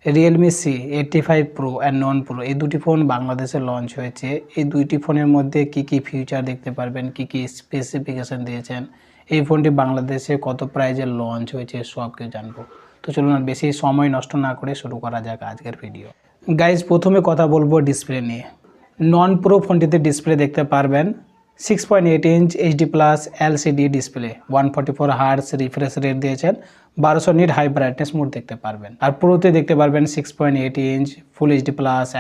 Realme C85 pro and non pro এই দুটি phone বাংলাদেশে লঞ্চ হয়েছে। এই দুইটি ফোনের মধ্যে কি ফিচার দেখতে পারবেন, কি স্পেসিফিকেশান দিয়েছেন, এই ফোনটি বাংলাদেশে কত প্রাইজে লঞ্চ হয়েছে সব কিছু জানবো। তো চলুন আর বেশি সময় নষ্ট না করে শুরু করা যাক আজকের ভিডিও। গাইজ প্রথমে কথা বলবো ডিসপ্লে নিয়ে। নন প্রো ফোনটিতে ডিসপ্লে দেখতে পারবেন 6.8 inch HD+ LCD display, 144 hertz refresh rate দিয়েছেন, 1200 নিট হাই ব্রাইটনেস মোড দেখতে পারবেন। আর প্রোতে দেখতে পারবেন 6.8 inch full HD+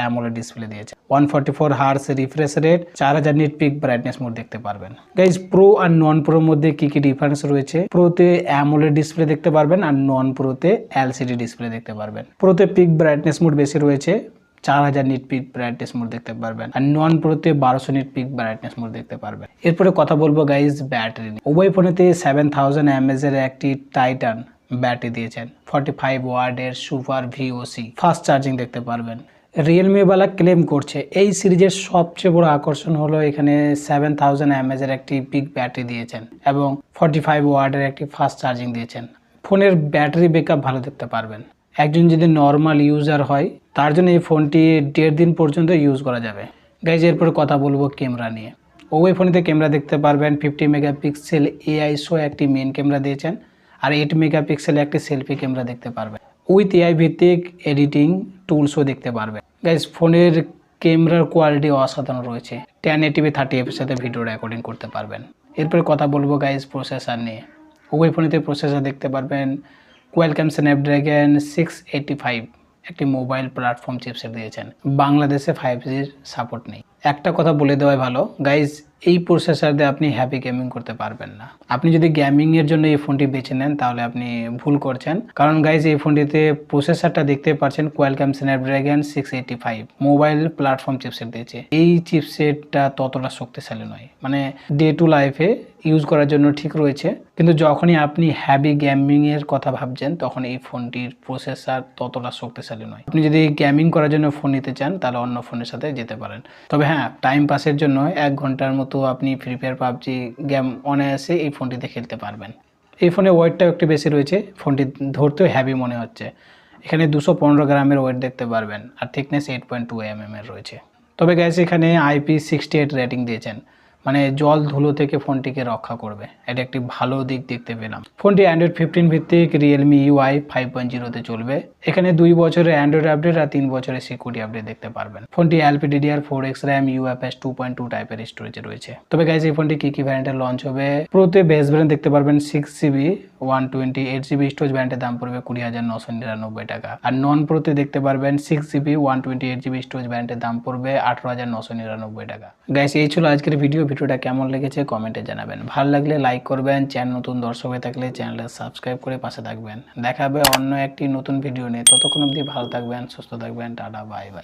AMOLED display দিয়েছে, 144 hertz refresh rate, 4000 nit peak brightness mode দেখতে পারবেন। গাইজ প্রো আর নন প্রোর মধ্যে কি ডিফারেন্স রয়েছে? প্রোতে AMOLED ডিসপ্লে দেখতে পারবেন আর নন প্রোতে LCD ডিসপ্লে দেখতে পারবেন। প্রোতে পিক ব্রাইটনেস মোড বেশি রয়েছে, 4000 নিট পিক ব্রাইটনেস মোড দেখতে পারবেন, আর নন প্রোতে 1200 নিট পিক ব্রাইটনেস মোড দেখতে পারবেন। এরপরে কথা বলবো গাইজ ব্যাটারি নিয়ে। উভয় ফোনেতে 7000 mAh এর একটি টাইটান ব্যাটারি দিয়েছেন, 45 ওয়াটের সুপার VOC ফাস্ট চার্জিং দেখতে পারবেন। রিয়েলমি বালা ক্লেম করছে এই সিরিজের সবচেয়ে বড় আকর্ষণ হলো এখানে 7000 mAh এর একটি পিক ব্যাটারি দিয়েছেন এবং 45 ওয়াটের একটি ফাস্ট চার্জিং দিয়েছেন। ফোনের ব্যাটারি ব্যাকআপ ভালো দেখতে পারবেন। একজন যদি নর্মাল ইউজার হয় তার জন্য এই ফোনটি 1.5 দিন পর্যন্ত ইউজ করা যাবে। গাইজ এরপরে কথা বলবো ক্যামেরা নিয়ে। ওই ফোনেতে ক্যামেরা দেখতে পারবেন 50 মেগাপিক্সেল AISO একটি মেন ক্যামেরা দিয়েছেন আর 8 মেগাপিক্সেল একটি সেলফি ক্যামেরা দেখতে পারবেন। উইথ AI ভিত্তিক এডিটিং টুলসও দেখতে পারবেন। গাইজ ফোনের ক্যামেরার কোয়ালিটি অসাধারণ রয়েছে, 1080p 30fps এর সাথে ভিডিও রেকর্ডিং করতে পারবেন। এরপরে কথা বলবো গাইজ প্রসেসর নিয়ে। ওই ফোনেতে প্রসেসর দেখতে পারবেন কোয়ালকম স্ন্যাপড্রাগন 685 একটি মোবাইল প্ল্যাটফর্ম চিপসেট দিয়েছেন। বাংলাদেশে 5G সাপোর্ট নেই। একটা কথা বলে দেওয়াই ভালো গাইজ, এই প্রসেসর দিয়ে আপনি হ্যাপি গেমিং করতে পারবেন না। আপনি যদি গেমিং এর জন্য এই ফোনটি বেছে নেন তাহলে আপনি ভুল করছেন, কারণ গাইজ এই ফোনটিতে প্রসেসরটা দেখতে পাচ্ছেন Qualcomm Snapdragon 685 mobile platform chipset দিয়েছে। এই চিপসেটটা ততটা শক্তিশালী নয়, মানে ডে টু লাইফে ইউজ করার জন্য ঠিক রয়েছে, কিন্তু যখনই আপনি হ্যাভি গেমিং এর কথা ভাবছেন তখন এই ফোনটির প্রসেসর ততটা শক্তিশালী নয়। আপনি যদি গেমিং করার জন্য ফোন নিতে চান তাহলে অন্য ফোনের সাথে যেতে পারেন। তবে হ্যাঁ, টাইম পাসের জন্য 1 ঘন্টার মতো আপনি ফ্রি ফায়ার পাবজি গেম অনায়াসে এই ফোনটিতে খেলতে পারবেন। এই ফোনে ওয়েটটাও একটু বেশি রয়েছে, ফোনটি ধরতেও হ্যাভি মনে হচ্ছে। এখানে 215 গ্রামের ওয়েট দেখতে পারবেন আর থিকনেস 8.2 mm এর রয়েছে। তবে গ্যাস এখানে IP68 রেটিং দিয়েছেন, মানে জল ধুলো থেকে ফোনটিকে রক্ষা করবে। এটা একটি ভালো দিক দেখতে পেলাম। ফোনটি Android 15 ভিত্তিক রিয়েলমি UI 5.0 তে চলবে। এখানে 2 বছরের অ্যান্ড্রয়েড আপডেট আর 3 বছরের সিকিউরিটি আপডেট দেখতে পারবেন। ফোনটি LPDDR4X RAM UFS 2.2 টাইপের স্টোরেজে রয়েছে। তবে গাইজ এই ফোনটি কি ভ্যারিয়েন্টে লঞ্চ হবে? প্রোতে বেস ভ্যারিয়েন্ট দেখতে পারবেন 6GB 128GB স্টোরেজ, ভ্যারিয়েন্টের দাম পড়বে 20,999 টাকা। আর নন প্রোতে দেখতে পারবেন 6GB 128GB স্টোরেজ, ভ্যারিয়েন্টের দাম পড়বে 18,999 টাকা। গাইজ এই ছিল আজকের ভিডিওটা কেমন লেগেছে কমেন্টে জানাবেন। ভালো লাগলে লাইক করবেন, চ্যানেল নতুন দর্শক হয়ে থাকলে চ্যানেলটা সাবস্ক্রাইব করে পাশে থাকবেন। দেখা হবে অন্য একটি নতুন ভিডিও নিয়ে। ততক্ষণ অবধি ভালো থাকবেন, সুস্থ থাকবেন। Tata, bye bye.